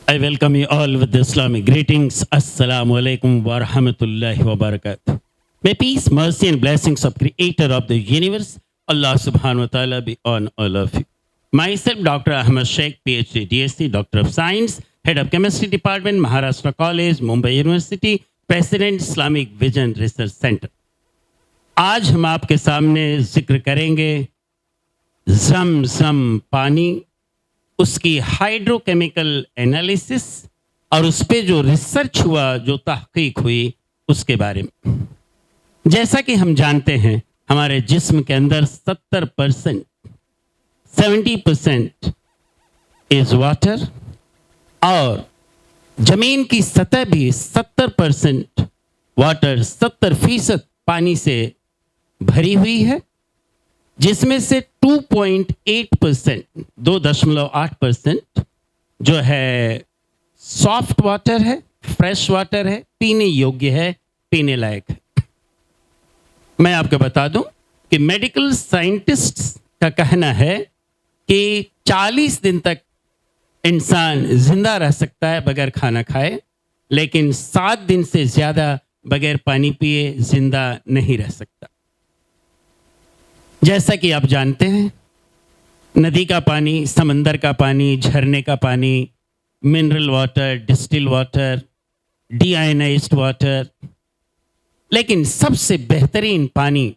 I welcome you all with the Islamic greetings. Assalamu alaikum wa rahmatullahi wa barakatuh. May peace, mercy, and blessings of Creator of the universe, Allah subhanahu wa ta'ala, be on all of you. Myself, Dr. Ahmed Sheikh, PhD, DSc, Doctor of Science, Head of Chemistry Department, Maharashtra College, Mumbai University, President, Islamic Vision Research Center. आज हम आपके सामने जिक्र करेंगे ज़म-ज़म पानी, उसकी hydrochemical analysis और उस पर जो रिसर्च हुआ, जो तहकीक हुई, उसके बारे में। जैसा कि हम जानते हैं, हमारे जिस्म के अंदर 70% इज वाटर और जमीन की सतह भी 70% वाटर, 70% पानी से भरी हुई है, जिसमें से 2.8%, 2.8% जो है सॉफ्ट वाटर है, फ्रेश वाटर है, पीने योग्य है, पीने लायक है। मैं आपको बता दूं कि मेडिकल साइंटिस्ट्स का कहना है कि 40 दिन तक इंसान जिंदा रह सकता है बगैर खाना खाए, लेकिन 7 दिन से ज़्यादा बगैर पानी पिए जिंदा नहीं रह सकता। जैसा कि आप जानते हैं, नदी का पानी, समंदर का पानी, झरने का पानी, mineral water, distil water, deionised water, लेकिन सबसे बेहतरीन पानी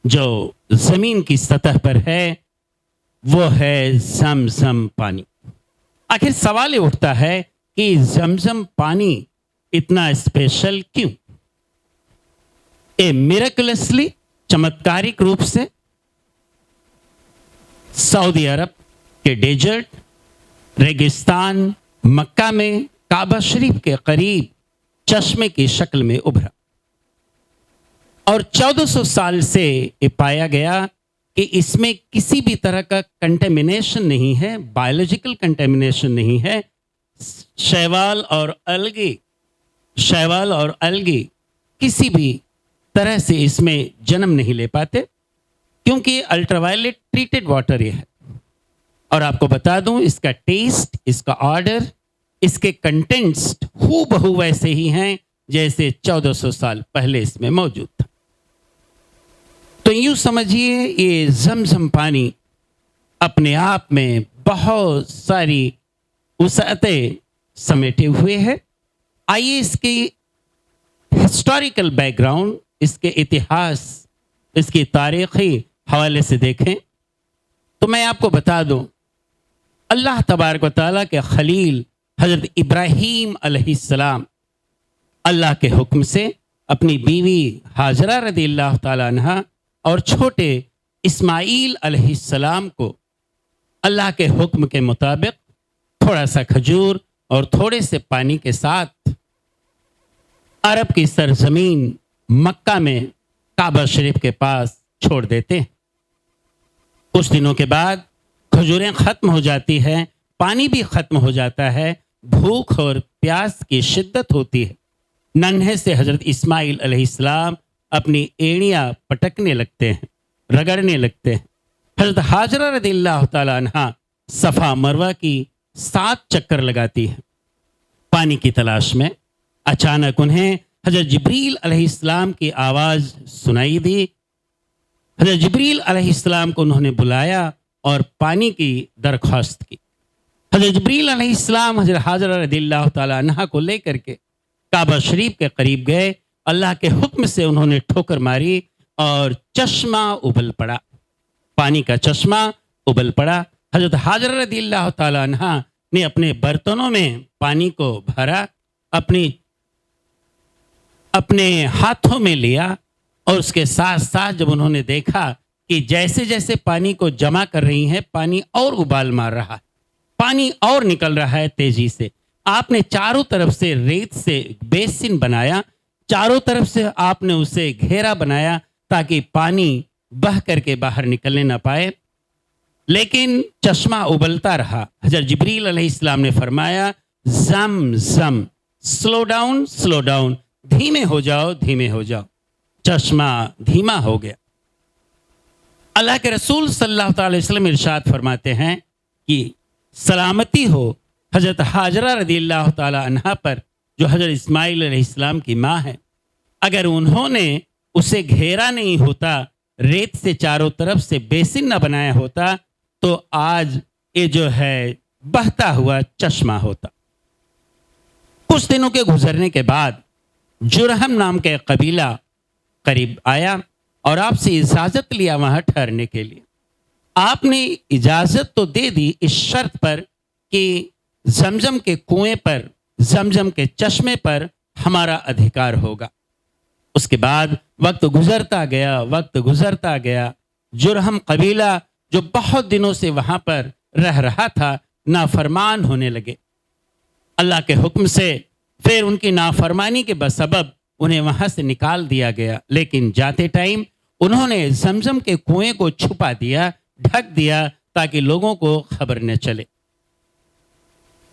जो ज़मीन की सतह पर है वो है ज़म-ज़म पानी। आखिर सवाल ये उठता है कि ज़म-ज़म पानी इतना स्पेशल क्यों? मिरेकलसली, चमत्कारिक रूप से सऊदी अरब के डेजर्ट, रेगिस्तान, मक्का में काबा शरीफ के करीब चश्मे की शक्ल में उभरा और 1400 साल से ये पाया गया कि इसमें किसी भी तरह का कंटेमिनेशन नहीं है, बायोलॉजिकल कंटेमिनेशन नहीं है। शैवाल और अलगी किसी भी तरह से इसमें जन्म नहीं ले पाते, क्योंकि अल्ट्रावायलेट ट्रीटेड वाटर ये है। और आपको बता दूं, इसका टेस्ट, इसका ऑर्डर, इसके कंटेंट्स हूबहू वैसे ही हैं जैसे 1400 साल पहले इसमें मौजूद था। तो यूं समझिए, ये ज़म-ज़म पानी अपने आप में बहुत सारी वसाअतें समेटे हुए है। आइए इसकी हिस्टोरिकल बैकग्राउंड, इसके इतिहास, इसकी तारीख़ी हवाले से देखें तो मैं आपको बता दूं, अल्लाह तबारक व तआला के खलील हज़रत इब्राहीम अलैहिस्सलाम अल्लाह के हुक्म से अपनी बीवी हाजरा रज़ियल्लाहु तआला अन्हा और छोटे इस्माईल अलैहिस्सलाम को अल्लाह के हुक्म के मुताबिक थोड़ा सा खजूर और थोड़े से पानी के साथ अरब की सरजमीन मक्का में काबा शरीफ के पास छोड़ देते हैं। कुछ दिनों के बाद खजूरें ख़त्म हो जाती हैं, पानी भी ख़त्म हो जाता है, भूख और प्यास की शिद्दत होती है। नन्हे से हज़रत इस्माईल अलैहिस्सलाम अपनी एड़ियाँ पटकने लगते हैं, रगड़ने लगते हैं। हज़रत हाजरा रज़ियल्लाहु तआला अन्हा सफ़ा मरवा की 7 चक्कर लगाती है पानी की तलाश में। अचानक उन्हें हज़रत जिब्रील अलैहिस्सलाम की आवाज़ सुनाई दी। हज़रत जिब्रील अलैहिस्सलाम को उन्होंने बुलाया और पानी की दरख्वास्त की। हज़रत जिब्रील अलैहिस्सलाम हज़रत हाजरा रज़ियल्लाहु तआला अन्हा को लेकर के काबा शरीफ के करीब गए। अल्लाह के हुक्म से उन्होंने ठोकर मारी और चश्मा उबल पड़ा, पानी का चश्मा उबल पड़ा। हज़रत हाजरा रज़ियल्लाहु तआला अन्हा ने अपने बर्तनों में पानी को भरा, अपने हाथों में लिया और उसके साथ साथ जब उन्होंने देखा कि जैसे जैसे पानी को जमा कर रही हैं, पानी और उबाल मार रहा है, पानी और निकल रहा है तेजी से। आपने चारों तरफ से रेत से बेसिन बनाया, चारों तरफ से आपने उसे घेरा बनाया ताकि पानी बह करके बाहर निकलने ना पाए, लेकिन चश्मा उबलता रहा। हज़रत जिब्रील अलैहिस्सलाम ने फरमाया, ज़म-ज़म, स्लो डाउन, धीमे हो जाओ। चश्मा धीमा हो गया। अल्लाह के रसूल सल्लल्लाहु अलैहि वसल्लम इरशाद फरमाते हैं कि सलामती हो हज़रत हाजरा रज़ियल्लाहु ताला अन्हा पर, जो हज़रत इस्माइल अलैहिस्सलाम की माँ है, अगर उन्होंने उसे घेरा नहीं होता, रेत से चारों तरफ से बेसिन न बनाया होता, तो आज ये जो है बहता हुआ चश्मा होता। कुछ दिनों के गुजरने के बाद जुरहम नाम का एक कबीला करीब आया और आपसे इजाज़त लिया वहाँ ठहरने के लिए। आपने इजाज़त तो दे दी इस शर्त पर कि जमजम के कुएं पर, जमजम के चश्मे पर हमारा अधिकार होगा। उसके बाद वक्त गुजरता गया। जुरहम कबीला जो बहुत दिनों से वहां पर रह रहा था, नाफरमान होने लगे। अल्लाह के हुक्म से फिर उनकी नाफरमानी के बसबब उन्हें वहां से निकाल दिया गया। लेकिन जाते टाइम उन्होंने जमजम के कुएं को छुपा दिया, ढक दिया, ताकि लोगों को खबर न चले।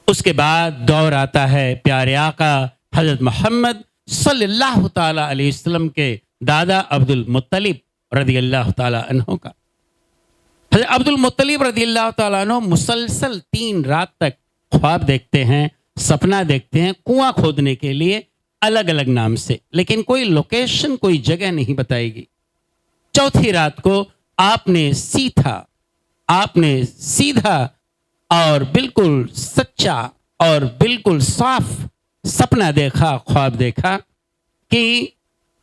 उसके बाद दौर आता है प्यारे आका हजरत मोहम्मद सल्लल्लाहु ताला अलैहि वसल्लम के दादा अब्दुल मुत्तलिब रज़ियल्लाहु ताला अन्हु का। हजरत अब्दुल मुत्तलिब रज़ियल्लाहु ताला अन्हु मुसलसल 3 रात तक ख्वाब देखते हैं, सपना देखते हैं, कुआं खोदने के लिए अलग अलग नाम से, लेकिन कोई लोकेशन, कोई जगह नहीं बताएगी। चौथी रात को आपने सीधा और बिल्कुल सच्चा और बिल्कुल साफ सपना देखा, ख्वाब देखा कि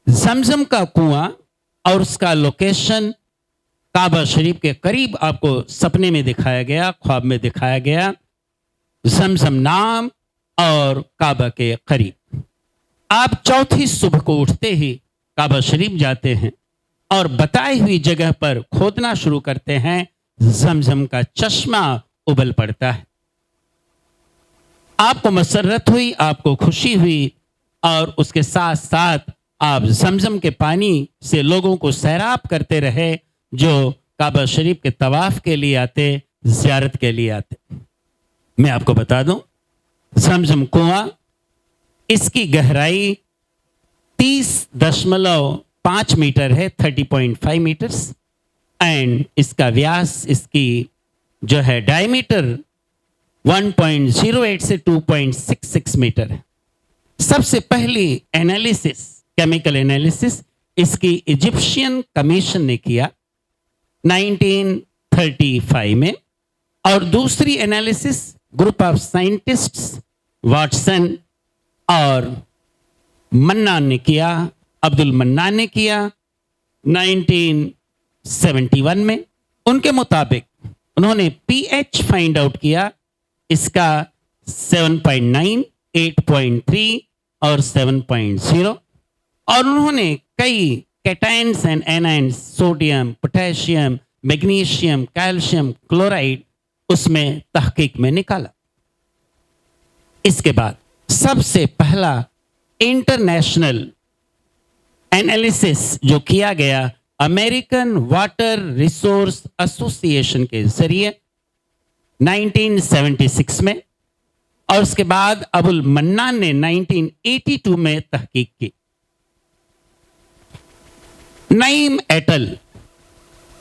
जमजम का कुआं और उसका लोकेशन काबा शरीफ के करीब आपको सपने में दिखाया गया, ख्वाब में दिखाया गया। जमजम नाम और काबा के करीब। आप चौथी सुबह को उठते ही काबा शरीफ जाते हैं और बताई हुई जगह पर खोदना शुरू करते हैं। जमजम का चश्मा उबल पड़ता है। आपको मसरत हुई, आपको खुशी हुई और उसके साथ साथ आप जमजम के पानी से लोगों को सैराब करते रहे, जो काबा शरीफ के तवाफ के लिए आते, ज़ियारत के लिए आते। मैं आपको बता दूं, जमजम कुआं, इसकी गहराई 30.5 मीटर है, 30.5 मीटर्स, एंड इसका व्यास, इसकी जो है डायमीटर 1.08 से 2.66 मीटर है। सबसे पहली एनालिसिस, केमिकल एनालिसिस, इसकी इजिप्शियन कमीशन ने किया 1935 में, और दूसरी analysis group of scientists Watson और मन्नान ने किया, अब्दुल मन्नान ने किया 1971 में। उनके मुताबिक उन्होंने पीएच फाइंड आउट किया, इसका 7.9, 8.3 और 7.0, और उन्होंने कई cations and anions, sodium, potassium, magnesium, calcium chloride उसमें तहकीक में निकाला। इसके बाद सबसे पहला इंटरनेशनल एनालिसिस जो किया गया अमेरिकन वाटर रिसोर्स एसोसिएशन के जरिए 1976 में, और उसके बाद अबुल मन्नान ने 1982 में तहकीक की। नईम एटल,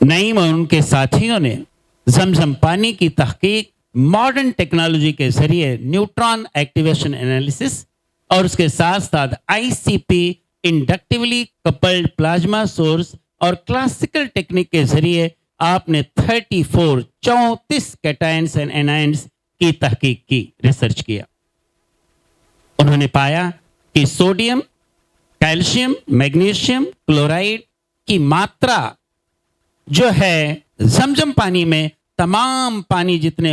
नईम और उनके साथियों ने जमजम पानी की तहकीक मॉडर्न टेक्नोलॉजी के जरिए न्यूट्रॉन एक्टिवेशन एनालिसिस और उसके साथ साथ ICP inductively coupled plasma source और क्लासिकल टेक्निक के जरिए आपने 34 कैटायंस एंड एनायंस की तहकीक की, रिसर्च किया। उन्होंने पाया कि सोडियम, कैल्शियम, मैग्नीशियम क्लोराइड की मात्रा जो है जमजम पानी में तमाम पानी जितने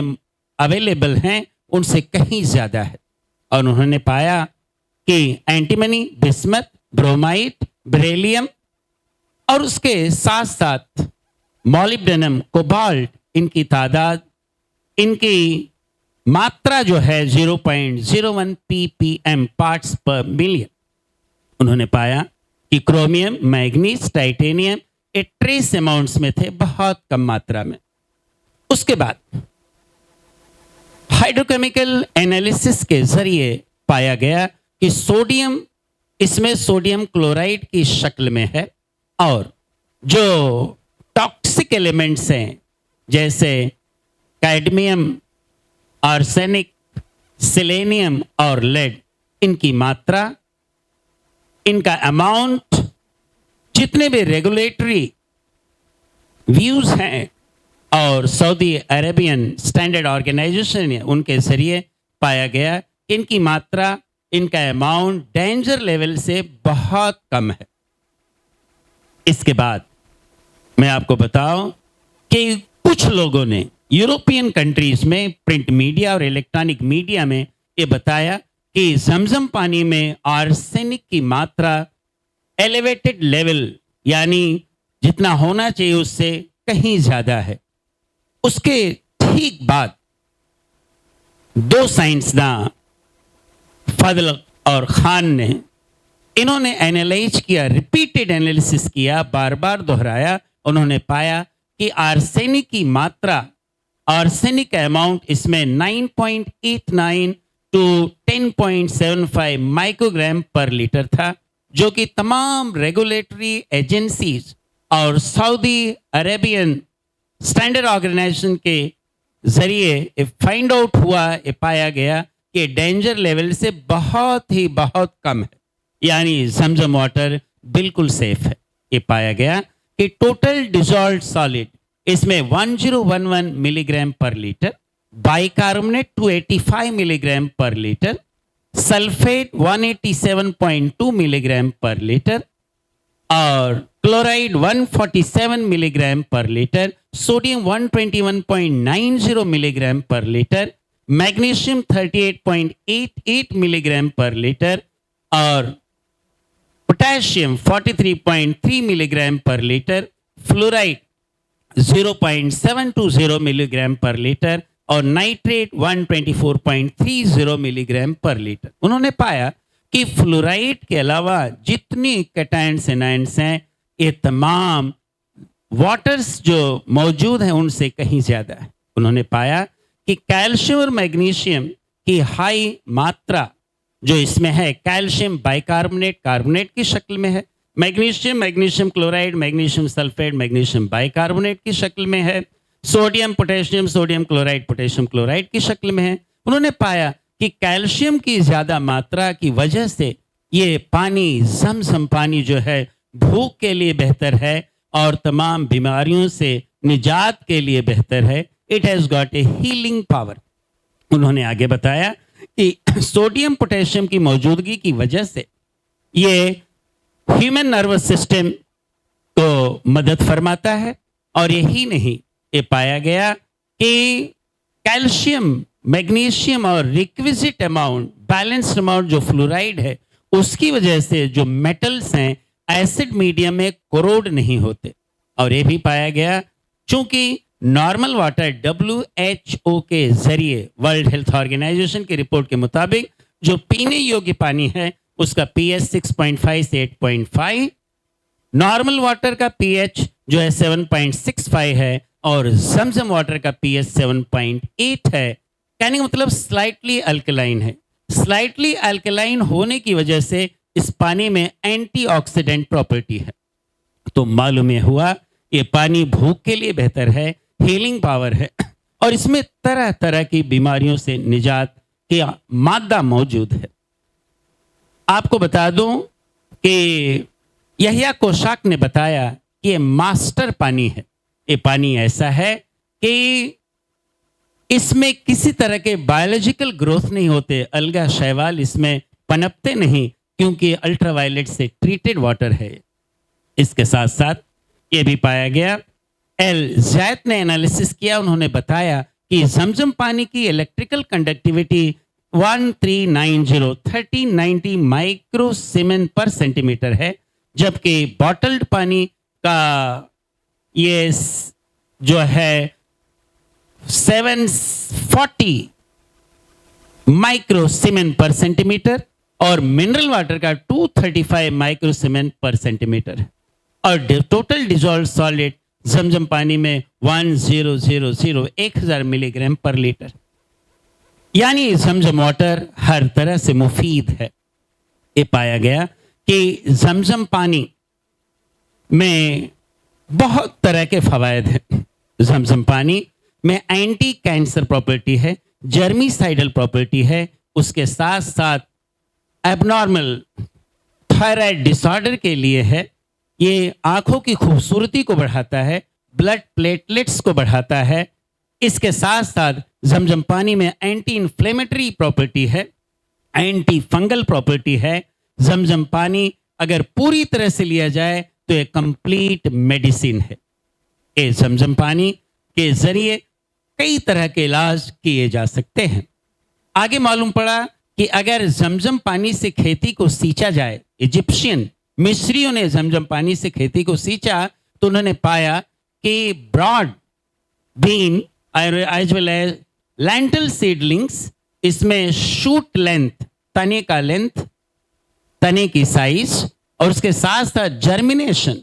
अवेलेबल हैं उनसे कहीं ज्यादा है। और उन्होंने पाया कि एंटीमनी, बिस्मथ, ब्रोमाइड, बेरिलियम और उसके साथ साथ मॉलिब्डेनम, कोबाल्ट, इनकी तादाद, इनकी मात्रा जो है 0.01 ppm पार्ट्स पर मिलियन। उन्होंने पाया कि क्रोमियम, मैग्नीज, टाइटेनियम ये ट्रेस अमाउंट्स में थे, बहुत कम मात्रा में। उसके बाद हाइड्रोकेमिकल एनालिसिस के जरिए पाया गया कि सोडियम इसमें सोडियम क्लोराइड की शक्ल में है, और जो टॉक्सिक एलिमेंट्स हैं जैसे कैडमियम, आर्सेनिक, सेलेनियम और लेड, इनकी मात्रा, इनका अमाउंट, जितने भी रेगुलेटरी व्यूज हैं और सऊदी अरेबियन स्टैंडर्ड ऑर्गेनाइजेशन है उनके जरिए पाया गया कि इनकी मात्रा, इनका अमाउंट डेंजर लेवल से बहुत कम है। इसके बाद मैं आपको बताऊं कि कुछ लोगों ने यूरोपियन कंट्रीज में प्रिंट मीडिया और इलेक्ट्रॉनिक मीडिया में ये बताया कि जमजम पानी में आर्सेनिक की मात्रा एलिवेटेड लेवल, यानी जितना होना चाहिए उससे कहीं ज्यादा है। उसके ठीक बाद दो साइंसदान फजल और खान ने इन्होंने एनालाइज किया, रिपीटेड एनालिसिस किया, बार बार दोहराया। उन्होंने पाया कि आर्सेनिक की मात्रा, आर्सेनिक अमाउंट इसमें 9.89 टू 10.75 माइक्रोग्राम पर लीटर था, जो कि तमाम रेगुलेटरी एजेंसीज और सऊदी अरेबियन स्टैंडर्ड ऑर्गेनाइजेशन के जरिए फाइंड आउट हुआ, ये पाया गया कि डेंजर लेवल से बहुत ही बहुत कम है, यानी जमजम वाटर बिल्कुल सेफ है। ये पाया गया कि टोटल डिजॉल्व्ड सॉलिड इसमें 1011 मिलीग्राम पर लीटर, बाइकार्बोनेट 285 मिलीग्राम पर लीटर, सल्फेट 187.2 मिलीग्राम पर लीटर और क्लोराइड 147 मिलीग्राम पर लीटर, सोडियम 121.90 मिलीग्राम पर लीटर, मैग्नीशियम 38.88 मिलीग्राम पर लीटर और पोटेशियम 43.3 मिलीग्राम पर लीटर, फ्लोराइड 0.720 मिलीग्राम पर लीटर और नाइट्रेट 124.30 मिलीग्राम पर लीटर। उन्होंने पाया कि फ्लोराइड के अलावा जितनी कैटायंस एनायंस हैं, ये तमाम वाटर्स जो मौजूद हैं उनसे कहीं ज़्यादा है। उन्होंने पाया कि कैल्शियम और मैग्नीशियम की हाई मात्रा जो इसमें है, कैल्शियम बाइकार्बोनेट कार्बोनेट की शक्ल में है, magnesium magnesium chloride, magnesium sulphate, magnesium bicarbonate की शक्ल में है, sodium potassium, sodium chloride, potassium chloride की शक्ल में है। उन्होंने पाया कि कैल्शियम की ज़्यादा मात्रा की वजह से ये पानी, जमजम पानी जो है, भूख के लिए बेहतर है और तमाम बीमारियों से निजात के लिए बेहतर है। It has got a healing power. उन्होंने आगे बताया कि सोडियम पोटेशियम की मौजूदगी की वजह से ये ह्यूमन नर्वस सिस्टम को मदद फरमाता है और यही नहीं, ये पाया गया कि कैल्शियम, मैग्नीशियम और रिक्विजिट अमाउंट, बैलेंस्ड अमाउंट जो फ्लोराइड है, उसकी वजह से जो मेटल्स हैं एसिड मीडियम में कोरोड नहीं होते। और ये भी पाया गया चूंकि नॉर्मल वाटर WHO के जरिए, वर्ल्ड हेल्थ ऑर्गेनाइजेशन की रिपोर्ट के मुताबिक जो पीने योग्य पानी है उसका pH 6.5 से 8.5, नॉर्मल वाटर का pH जो है 7.65 है और जमजम वाटर का pH 7.8 है। कहने का मतलब स्लाइटली अल्कलाइन है। स्लाइटली अल्कलाइन होने की वजह से इस पानी में एंटीऑक्सीडेंट प्रॉपर्टी है। तो मालूम ये हुआ ये पानी भूख के लिए बेहतर है, हीलिंग पावर है और इसमें तरह तरह की बीमारियों से निजात की मादा मौजूद है। आपको बता दूं कि यहिया कोशाक ने बताया कि ये मास्टर पानी है। ये पानी ऐसा है कि इसमें किसी तरह के बायोलॉजिकल ग्रोथ नहीं होते, अलगा शैवाल इसमें पनपते नहीं, क्योंकि अल्ट्रावायलेट से ट्रीटेड वाटर है। इसके साथ साथ ये भी पाया गया, एल जैत ने एनालिसिस किया, उन्होंने बताया कि जमजम पानी की इलेक्ट्रिकल कंडक्टिविटी 1390 माइक्रो सीमेन पर सेंटीमीटर है, जबकि बॉटल्ड पानी का ये जो है 740 माइक्रो सीमेन पर सेंटीमीटर और मिनरल वाटर का 235 माइक्रो सीमेन पर सेंटीमीटर है। और टोटल डिजॉल्व सॉलिड जमजम पानी में 1000 मिलीग्राम पर लीटर, यानी जमजम वाटर हर तरह से मुफीद है। ये पाया गया कि जमजम पानी में बहुत तरह के फवायद हैं। जमजम पानी में एंटी कैंसर प्रॉपर्टी है, जर्मीसाइडल प्रॉपर्टी है, उसके साथ साथ एबनॉर्मल थायराइड डिसऑर्डर के लिए है, ये आंखों की खूबसूरती को बढ़ाता है, ब्लड प्लेटलेट्स को बढ़ाता है। इसके साथ साथ जमजम पानी में एंटी इन्फ्लेमेटरी प्रॉपर्टी है, एंटी फंगल प्रॉपर्टी है। जमजम पानी अगर पूरी तरह से लिया जाए तो एक कंप्लीट मेडिसिन है। ये जमजम पानी के जरिए कई तरह के इलाज किए जा सकते हैं। आगे मालूम पड़ा कि अगर जमजम पानी से खेती को सींचा जाए, इजिप्शियन मिस्रियों ने जमजम पानी से खेती को सींचा तो उन्होंने पाया कि broad bean as well as lentil seedlings, इसमें शूट लेंथ, तने का लेंथ, तने की साइज और उसके साथ साथ जर्मिनेशन,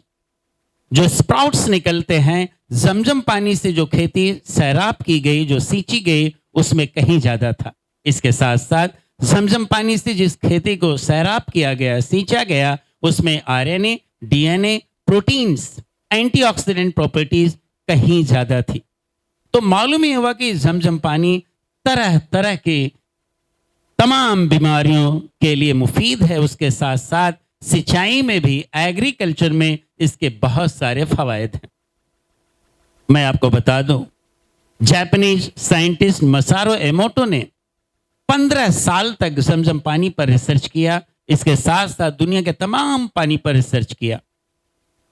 जो स्प्राउट्स निकलते हैं, जमजम पानी से जो खेती सैराब की गई, जो सींची गई, उसमें कहीं ज्यादा था। इसके साथ साथ जमजम पानी से जिस खेती को सैराब किया गया, सींचा गया, उसमें RNA, DNA, proteins, antioxidant properties कहीं ज्यादा थी। तो मालूम ही हुआ कि जमजम पानी तरह तरह की तमाम बीमारियों के लिए मुफीद है। उसके साथ साथ सिंचाई में भी, एग्रीकल्चर में इसके बहुत सारे फवायद हैं। मैं आपको बता दूं, जापानीज साइंटिस्ट मसारो एमोटो ने 15 साल तक जमजम पानी पर रिसर्च किया। इसके साथ साथ दुनिया के तमाम पानी पर रिसर्च किया।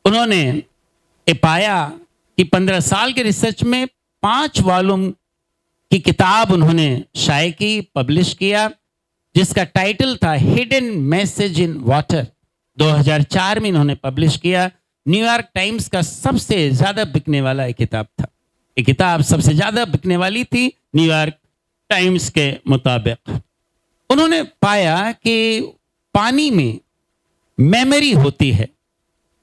उन्होंने ये पाया कि 15 साल के रिसर्च में 5 वॉल्यूम की किताब उन्होंने शाये की, पब्लिश किया, जिसका टाइटल था हिडन मैसेज इन वाटर। 2004 में इन्होंने पब्लिश किया। न्यूयॉर्क टाइम्स का सबसे ज्यादा बिकने वाला एक किताब था। ये किताब सबसे ज्यादा बिकने वाली थी न्यूयॉर्क टाइम्स के मुताबिक। उन्होंने पाया कि पानी में मेमोरी होती है,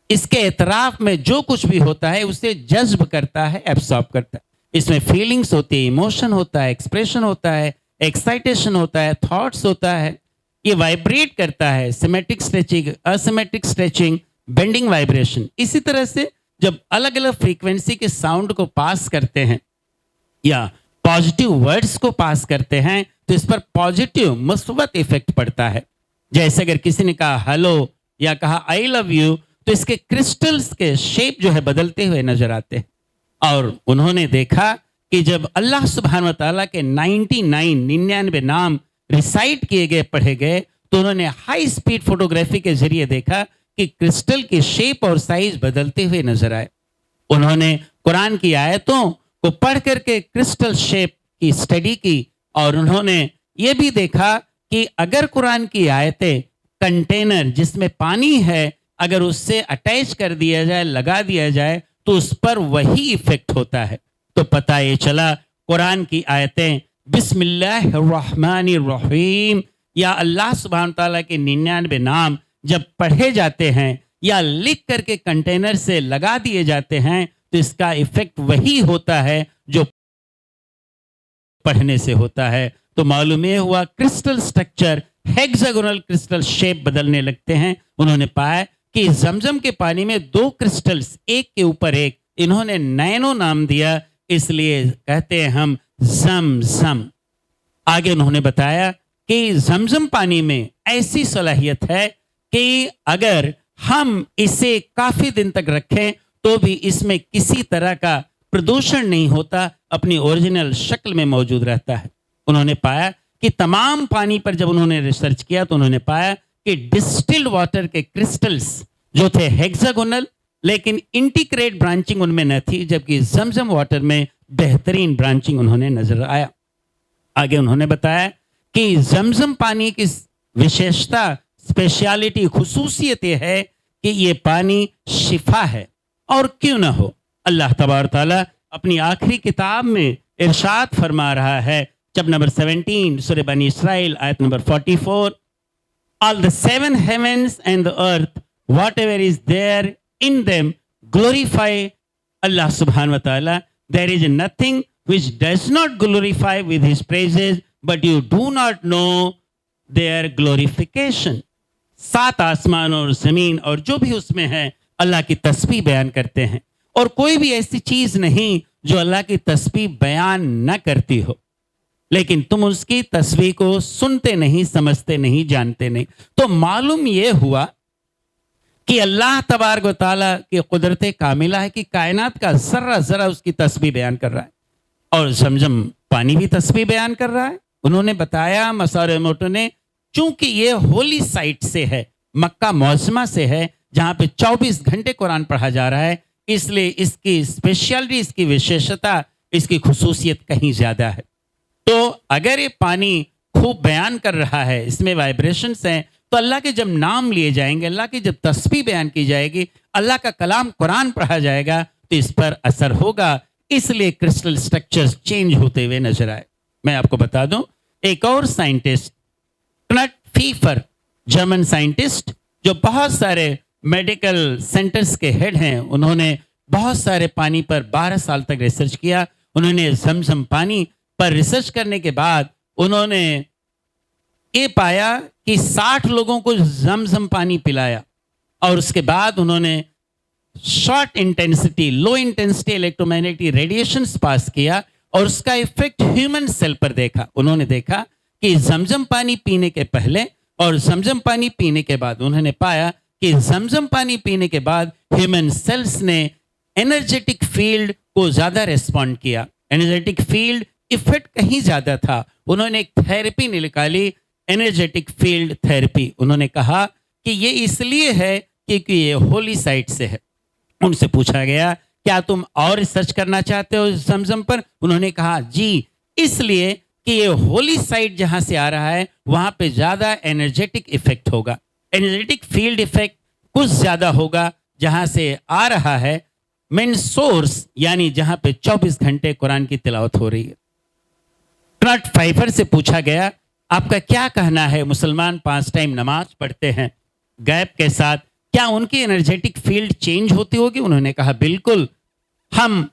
इसके एतराफ में जो कुछ भी होता है उसे जज्ब करता है, एब्सॉर्ब करता है। इसमें फीलिंग्स होती है, इमोशन होता है, एक्सप्रेशन होता है, एक्साइटेशन होता है, थॉट्स होता है, ये वाइब्रेट करता है, symmetric stretching, asymmetric stretching, bending vibration. इसी तरह से जब अलग अलग फ्रीक्वेंसी के साउंड को पास करते हैं या पॉजिटिव वर्ड्स को पास करते हैं तो इस पर पॉजिटिव मुस्बत इफेक्ट पड़ता है। जैसे अगर किसी ने कहा हेलो या कहा आई लव यू तो इसके क्रिस्टल्स के शेप जो है बदलते हुए नजर आते हैं। और उन्होंने देखा कि जब अल्लाह सुब्हान व तआला के 99 नाम रिसाइट किए गए, पढ़े गए, तो उन्होंने हाई स्पीड फोटोग्राफी के जरिए देखा कि क्रिस्टल की शेप और साइज बदलते हुए नजर आए। उन्होंने कुरान की आयतों को पढ़ करके क्रिस्टल शेप की स्टडी की और उन्होंने ये भी देखा कि अगर कुरान की आयतें कंटेनर जिसमें पानी है अगर उससे अटैच कर दिया जाए, लगा दिया जाए, तो उस पर वही इफेक्ट होता है। तो पता ये चला कुरान की आयतें बिस्मिल्लाहिर्रहमानिर्रहीम या अल्लाह सुब्हान तआला के 99 नाम जब पढ़े जाते हैं या लिख करके कंटेनर से लगा दिए जाते हैं तो इसका इफेक्ट वही होता है जो पढ़ने से होता है। तो मालूम ये हुआ crystal structure, hexagonal crystal shape बदलने लगते हैं। उन्होंने पाया कि जमजम के पानी में 2 क्रिस्टल्स एक के ऊपर एक, इन्होंने नैनो नाम दिया, इसलिए कहते हैं हम जमजम। आगे उन्होंने बताया कि जमजम पानी में ऐसी सलाहियत है कि अगर हम इसे काफी दिन तक रखें तो भी इसमें किसी तरह का प्रदूषण नहीं होता, अपनी ओरिजिनल शक्ल में मौजूद रहता है। उन्होंने पाया कि तमाम पानी पर जब उन्होंने रिसर्च किया तो उन्होंने पाया कि डिस्टिल्ड वाटर के क्रिस्टल्स जो थे हेक्सागोनल, लेकिन इंटीग्रेट ब्रांचिंग उनमें न थी, जबकि जमजम वाटर में बेहतरीन ब्रांचिंग उन्होंने नजर आया। आगे उन्होंने बताया कि जमजम पानी की विशेषता, स्पेशलिटी, खुसूसियत यह है कि ये पानी शिफा है। और क्यों ना हो, अल्लाह तबारक तआला अपनी आखिरी किताब में इरशाद फरमा रहा है, चैप्टर नंबर 17 सूरह बनी इसराइल आयत number 44, all the 7 heavens and the earth whatever is there in them glorify Allah subhanahu wa ta'ala. There is nothing which does not glorify with his praises, but you do not know their glorification. 7 आसमान और जमीन और जो भी उसमें है अल्लाह की तस्बीह बयान करते हैं, और कोई भी ऐसी चीज नहीं जो अल्लाह की तस्बीह बयान न करती हो। लेकिन तुम उसकी तस्वीर को सुनते नहीं, समझते नहीं, जानते नहीं। तो मालूम ये हुआ कि अल्लाह तबारक व तआला की कुदरत कामिला है कि कायनात का ज़र्रा ज़रा उसकी तस्बीह बयान कर रहा है, और ज़मज़म पानी भी तस्बीह बयान कर रहा है। उन्होंने बताया मसारे मोटो ने, चूंकि ये होली साइट से है, मक्का मौज़मा से है, जहाँ पे 24 घंटे कुरान पढ़ा जा रहा है, इसलिए इसकी स्पेशलिटी, इसकी विशेषता, इसकी खुसूसियत कहीं ज़्यादा है। तो अगर ये पानी खूब बयान कर रहा है, इसमें वाइब्रेशंस हैं, तो अल्लाह के जब नाम लिए जाएंगे, अल्लाह की जब तस्बीह बयान की जाएगी, अल्लाह का कलाम कुरान पढ़ा जाएगा, तो इस पर असर होगा। इसलिए क्रिस्टल स्ट्रक्चर्स चेंज होते हुए नजर आए। मैं आपको बता दूं, एक और साइंटिस्ट क्नट फीफर, जर्मन साइंटिस्ट, जो बहुत सारे मेडिकल सेंटर्स के हेड हैं, उन्होंने बहुत सारे पानी पर 12 साल तक रिसर्च किया। उन्होंने ज़मज़म पानी पर रिसर्च करने के बाद उन्होंने ये पाया कि 60 लोगों को ज़मज़म पानी पिलाया, और उसके बाद उन्होंने short intensity, low intensity electromagnetic radiations pass किया, और उसका इफेक्ट ह्यूमन सेल पर देखा। उन्होंने देखा कि ज़मज़म पानी पीने के पहले और ज़मज़म पानी पीने के बाद उन्होंने पाया कि ज़मज़म पानी पीने के बाद ह्यूमन सेल्स ने एनर्जेटिक फील्ड को ज़्यादा रिस्पॉन्ड किया। एनर्जेटिक फील्ड इफेक्ट कहीं ज़्यादा था। उन्होंने एक थेरेपी निकाली, एनर्जेटिक फील्ड थेरेपी। उन्होंने कहा कि ये इसलिए है क्योंकि ये होली साइट से है। उनसे पूछा गया, क्या तुम और रिसर्च करना चाहते हो ज़मज़म पर? उन्होंने कहा जी, इसलिए कि ये होली साइट जहां से आ रहा है, वहां पे ज़्यादा एनर्जेटिक इफेक्ट होगा, एनर्जेटिक फील्ड इफेक्ट कुछ ज़्यादा होगा जहां से आ रहा है मेन सोर्स, यानी जहां पे 24 घंटे कुरान की तिलावत हो रही है। क्नट फाइफर से पूछा गया, आपका क्या कहना है, मुसलमान 5 टाइम नमाज पढ़ते हैं गैप के साथ, क्या उनकी एनर्जेटिक फील्ड चेंज होती होगी? उन्होंने कहा बिल्कुल, हम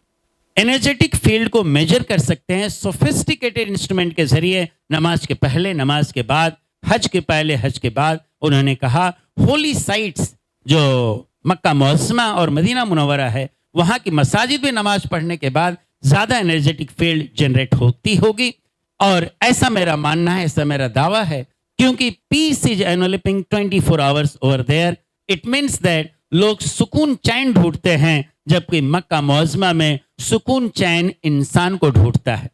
एनर्जेटिक फील्ड को मेजर कर सकते हैं सोफिस्टिकेटेड इंस्ट्रूमेंट के जरिए, नमाज के पहले, नमाज के बाद, हज के पहले, हज के बाद। उन्होंने कहा होली साइट्स जो मक्का मुअज़्ज़मा और मदीना मुनव्वरा है, वहाँ की मसाजिद में नमाज पढ़ने के बाद ज़्यादा एनर्जेटिक फील्ड जनरेट होती होगी। और ऐसा मेरा मानना है, ऐसा मेरा दावा है, क्योंकि peace is enveloping 24 hours over there. It means that लोग सुकून चैन ढूंढते हैं, जबकि मक्का मुअज़्ज़मा में सुकून चैन इंसान को ढूंढता है।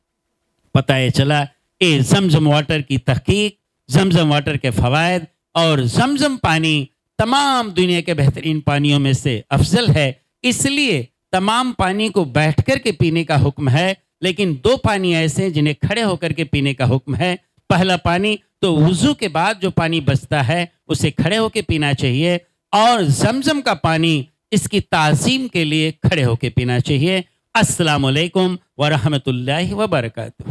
पता ये चला ये ज़मज़म वाटर की तहकीक, ज़मज़म वाटर के फ़वाइद, और ज़मज़म पानी तमाम दुनिया के बेहतरीन पानियों में से अफजल है। इसलिए तमाम पानी को बैठ कर के पीने का हुक्म है, लेकिन 2 पानी ऐसे हैं जिन्हें खड़े होकर के पीने का हुक्म है। पहला पानी तो वुज़ू के बाद जो पानी बचता है उसे खड़े होकर पीना चाहिए, और ज़मज़म का पानी इसकी ताज़ीम के लिए खड़े होकर पीना चाहिए। अस्सलामु अलैकुम व रहमतुल्लाहि व बरकातुहू।